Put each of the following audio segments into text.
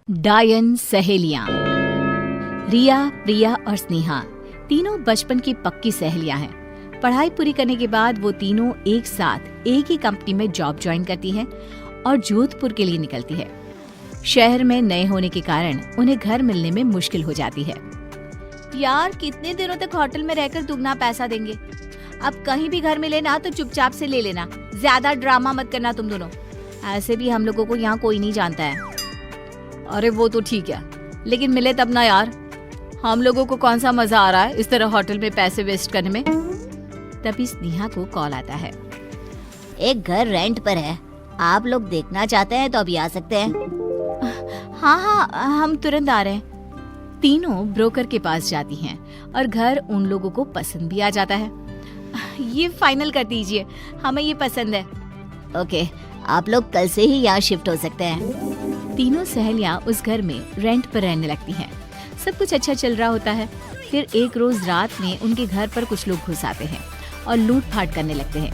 डायन सहेलियां। रिया, प्रिया और स्नेहा तीनों बचपन की पक्की सहेलियां हैं। पढ़ाई पूरी करने के बाद वो तीनों एक साथ एक ही कंपनी में जॉब ज्वाइन करती हैं और जोधपुर के लिए निकलती है। शहर में नए होने के कारण उन्हें घर मिलने में मुश्किल हो जाती है। यार, कितने दिनों तक होटल में रहकर दुगना पैसा देंगे? अब कहीं भी घर मिले ना तो चुपचाप से ले लेना, ज्यादा ड्रामा मत करना तुम दोनों। ऐसे भी हम लोगों को यहाँ कोई नहीं जानता है। अरे वो तो ठीक है, लेकिन मिले तब ना यार। हम लोगों को कौन सा मजा आ रहा है इस तरह होटल में पैसे वेस्ट करने में। तभी स्नेहा को कॉल आता है। एक घर रेंट पर है, आप लोग देखना चाहते हैं तो अभी आ सकते हैं। हाँ, हम तुरंत आ रहे हैं। तीनों ब्रोकर के पास जाती हैं और घर उन लोगों को पसंद भी आ जाता है। ये फाइनल कर दीजिए, हमें ये पसंद है। ओके, आप लोग कल से ही यहाँ शिफ्ट हो सकते हैं। तीनों सहेलियां उस घर में रेंट पर रहने लगती हैं। सब कुछ अच्छा चल रहा होता है। फिर एक रोज रात में उनके घर पर कुछ लोग घुस आते हैं और लूटपाट करने लगते हैं।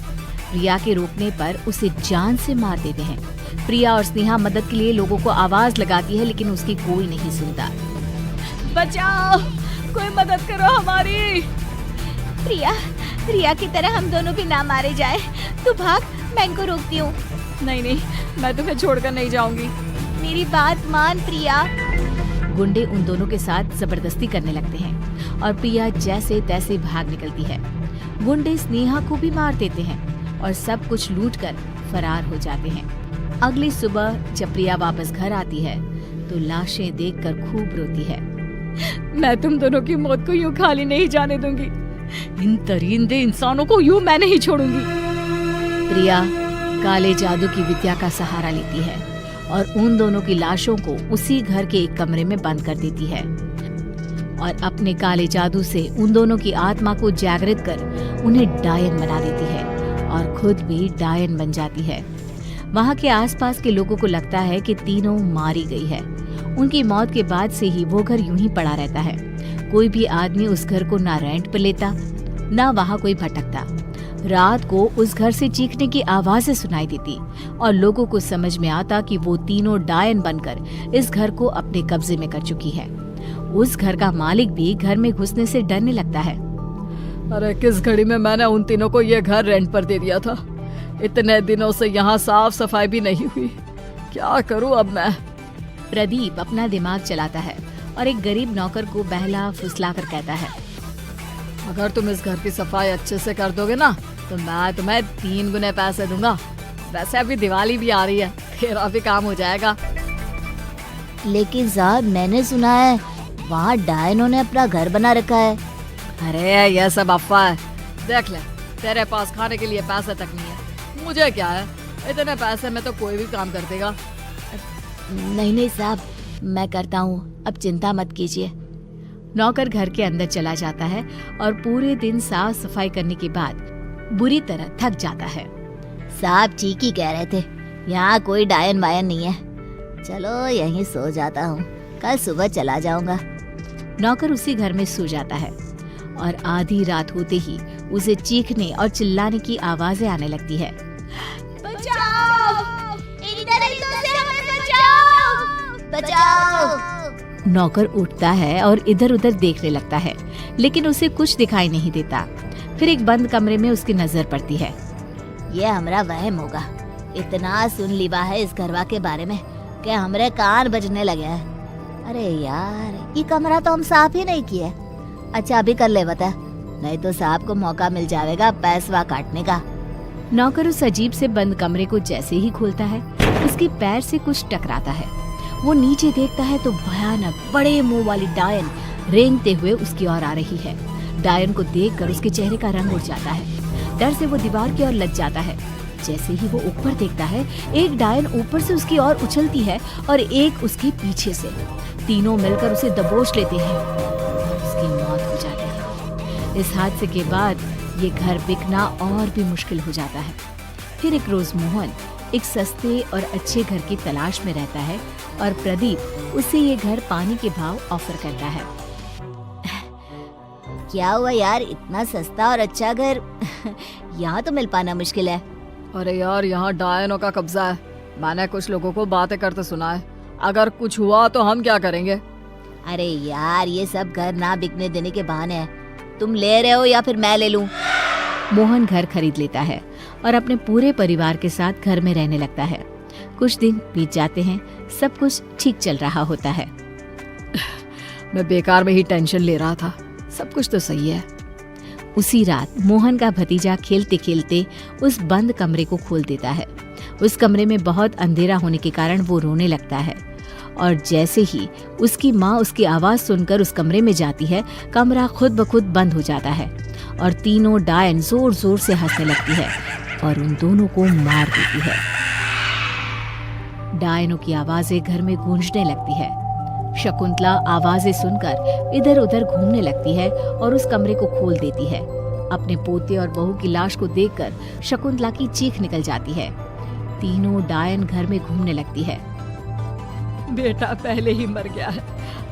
प्रिया के रोकने पर उसे जान से मार देते हैं। प्रिया और स्नेहा मदद के लिए लोगों को आवाज लगाती है, लेकिन उसकी कोई नहीं सुनता। बचाओ, कोई मदद करो हमारी। प्रिया की तरह हम दोनों भी ना मारे जाए। तू भाग, मैं इनको रोकती हूँ। नहीं, मैं तुम्हें छोड़कर नहीं जाऊंगी। मेरी बात मान प्रिया। गुंडे उन दोनों के साथ जबरदस्ती करने लगते हैं और प्रिया जैसे तैसे भाग निकलती है। गुंडे स्नेहा को भी मार देते हैं और सब कुछ लूटकर फरार हो जाते हैं। अगली सुबह जब प्रिया वापस घर आती है तो लाशें देखकर खूब रोती है। मैं तुम दोनों की मौत को यूं खाली नहीं जाने दूंगी। इन दरिंदे इंसानों को यूं मैं नहीं छोड़ूंगी। प्रिया काले जादू की विद्या का सहारा लेती है और उन दोनों की लाशों को उसी घर के एक कमरे में बंद कर देती है और अपने काले जादू से उन दोनों की आत्मा को जागृत कर उन्हें डायन बना देती है और खुद भी डायन बन जाती है। वहाँ के आसपास के लोगों को लगता है कि तीनों मारी गई है। उनकी मौत के बाद से ही वो घर यूं ही पड़ा रहता है। कोई भी आदमी उस घर को ना रेंट पर लेता, ना वहाँ कोई भटकता। रात को उस घर से चीखने की आवाजें सुनाई देती और लोगों को समझ में आता कि वो तीनों डायन बनकर इस घर को अपने कब्जे में कर चुकी है। उस घर का मालिक भी घर में घुसने से डरने लगता है। अरे किस घड़ी में मैंने उन तीनों को ये घर रेंट पर दे दिया था। इतने दिनों से यहाँ साफ सफाई भी नहीं हुई। क्या करूँ अब मैं? प्रदीप अपना दिमाग चलाता है और एक गरीब नौकर को बहला फुसला कर कहता है, अगर तुम इस घर की सफाई अच्छे से कर दोगे ना तो मैं तुम्हें 3 गुने पैसे दूंगा। वैसे अभी दिवाली भी आ रही है, तेरा भी काम हो जाएगा। लेकिन साहब, मैंने सुना है वहाँ डायनों ने अपना घर बना रखा है। अरे यह सब अफवाह है। देख ले, तेरे पास खाने के लिए पैसे तक नहीं है। मुझे क्या है, इतने पैसे में तो कोई भी काम कर देगा। नहीं साहब, मैं करता हूँ, अब चिंता मत कीजिए। नौकर घर के अंदर चला जाता है और पूरे दिन साफ सफाई करने के बाद बुरी तरह थक जाता है। साहब ठीक ही कह रहे थे, यहाँ कोई डायन वायन नहीं है। चलो यहीं सो जाता हूँ, कल सुबह चला जाऊंगा। नौकर उसी घर में सो जाता है और आधी रात होते ही उसे चीखने और चिल्लाने की आवाजें आने लगती है। बचाओ! बचाओ! नौकर उठता है और इधर उधर देखने लगता है, लेकिन उसे कुछ दिखाई नहीं देता। फिर एक बंद कमरे में उसकी नजर पड़ती है। ये हमारा वहम होगा। इतना सुन लिया है इस घरवा के बारे में कि हमरे कान बजने लगे हैं। अरे यार, ये कमरा तो हम साफ ही नहीं किए। अच्छा अभी कर ले बता, नहीं तो साहब को मौका मिल जाएगा पैसवा काटने का। नौकर उस अजीब से बंद कमरे को जैसे ही खोलता है, उसके पैर से कुछ टकराता है। वो नीचे देखता है तो भयानक बड़े मुंह वाली डायन रेंगते हुए उसकी ओर आ रही है। डायन को देखकर उसके चेहरे का रंग उड़ जाता है। डर से वो दीवार की ओर लग जाता है। जैसे ही वो ऊपर देखता है, एक डायन ऊपर से उसकी ओर उछलती है और एक उसके पीछे से। तीनों मिलकर उसे दबोच लेते हैं और उसकी मौत हो जाती है। इस हादसे के बाद ये घर बिकना और भी मुश्किल हो जाता है। फिर एक रोज मोहन एक सस्ते और अच्छे घर की तलाश में रहता है और प्रदीप उसे ये घर पानी के भाव ऑफर करता है। क्या हुआ यार, इतना सस्ता और अच्छा घर यहाँ तो मिल पाना मुश्किल है। अरे यार, यहाँ डायनों का कब्जा है। मैंने कुछ लोगों को बातें करते सुना है। अगर कुछ हुआ तो हम क्या करेंगे? अरे यार, ये सब घर ना बिकने देने के बहाने हैं। तुम ले रहे हो या फिर मैं ले लूं? मोहन घर खरीद लेता है और अपने पूरे परिवार के साथ घर में रहने लगता है। कुछ दिन बीत जाते हैं, सब कुछ ठीक चल रहा होता है। मैं बेकार में ही टेंशन ले रहा था, सब कुछ तो सही है। उसी रात मोहन का भतीजा खेलते खेलते उस बंद कमरे को खोल देता है। उस कमरे में बहुत अंधेरा होने के कारण वो रोने लगता है और जैसे ही उसकी माँ उसकी आवाज सुनकर उस कमरे में जाती है, कमरा खुद ब खुद बंद हो जाता है और तीनों डायन जोर जोर से हंसने लगती है और उन दोनों को मार देती है। डायनों की आवाजें घर में गूंजने लगती है। शकुंतला आवाजें सुनकर इधर उधर घूमने लगती है और उस कमरे को खोल देती है। अपने पोते और बहू की लाश को देखकर शकुंतला की चीख निकल जाती है। तीनों डायन घर में घूमने लगती है। बेटा पहले ही मर गया है,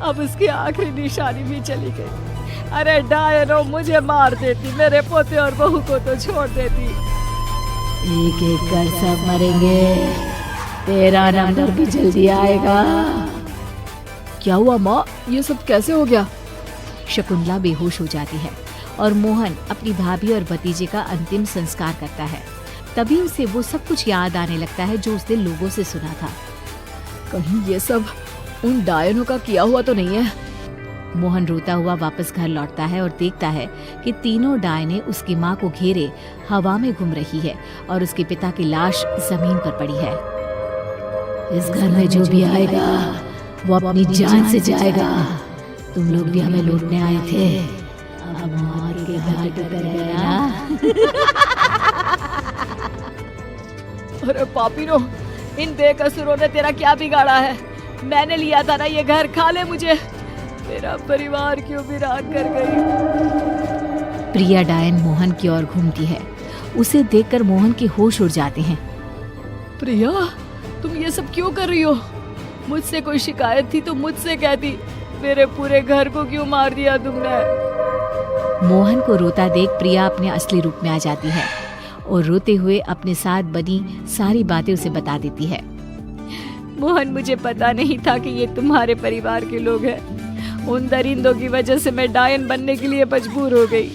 अब उसकी आखिरी निशानी भी चली गई। अरे डायनो, मुझे मार देती, मेरे पोते और बहू को तो छोड़ देती। एक एक कर सब मरेंगे, तेरा नंबर भी जल्दी आएगा। क्या हुआ माँ, ये सब कैसे हो गया? शकुंतला बेहोश हो जाती है और मोहन अपनी भाभी और भतीजे का अंतिम संस्कार करता है। तभी उसे वो सब कुछ याद आने लगता है जो उसने लोगों से सुना था। कहीं ये सब उन डायनों का किया हुआ तो नहीं है? मोहन रोता हुआ वापस घर लौटता है और देखता है कि तीनों डायनें उसकी माँ को घेरे हवा में घूम रही है और उसके पिता की लाश जमीन पर पड़ी है। इस घर में जो भी आएगा वो अपनी जान से जाएगा। तुम लोग भी हमें लूटने आए थे, अब मौत के घाट उतर गए ना। अरे पापीनो, इन बेकसूरों ने तेरा क्या बिगाड़ा है? मैंने लिया था ना ये घर, खा ले मुझे। मेरा परिवार क्यों वीरान कर गई? प्रिया डायन मोहन की ओर घूमती है। उसे देखकर मोहन के होश उड़ जाते हैं। प्रिया, तुम ये सब क्यों कर रही हो? मुझसे कोई शिकायत थी तो मुझसे कहती, मेरे पूरे घर को क्यों मार दिया तुमने? मोहन को रोता देख प्रिया अपने असली रूप में आ जाती है और रोते हुए अपने साथ बनी सारी बातें उसे बता देती है। मोहन, मुझे पता नहीं था कि ये तुम्हारे परिवार के लोग हैं। उन दरिंदों की वजह से मैं डायन बनने के लिए मजबूर हो गई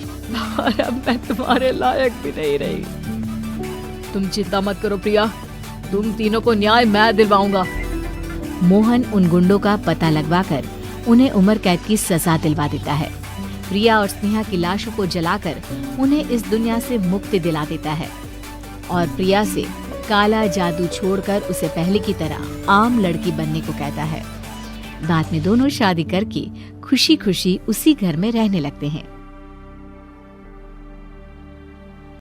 और अब मैं तुम्हारे लायक भी नहीं रही। तुम चिंता मत करो प्रिया, तुम तीनों को न्याय मैं दिलवाऊंगा। मोहन उन गुंडों का पता लगवाकर उन्हें उम्र कैद की सजा दिलवा देता है। प्रिया और स्नेहा की लाशों को जलाकर उन्हें इस दुनिया से मुक्ति दिला देता है और प्रिया से काला जादू छोड़कर उसे पहले की तरह आम लड़की बनने को कहता है। बाद में दोनों शादी करके खुशी खुशी उसी घर में रहने लगते हैं।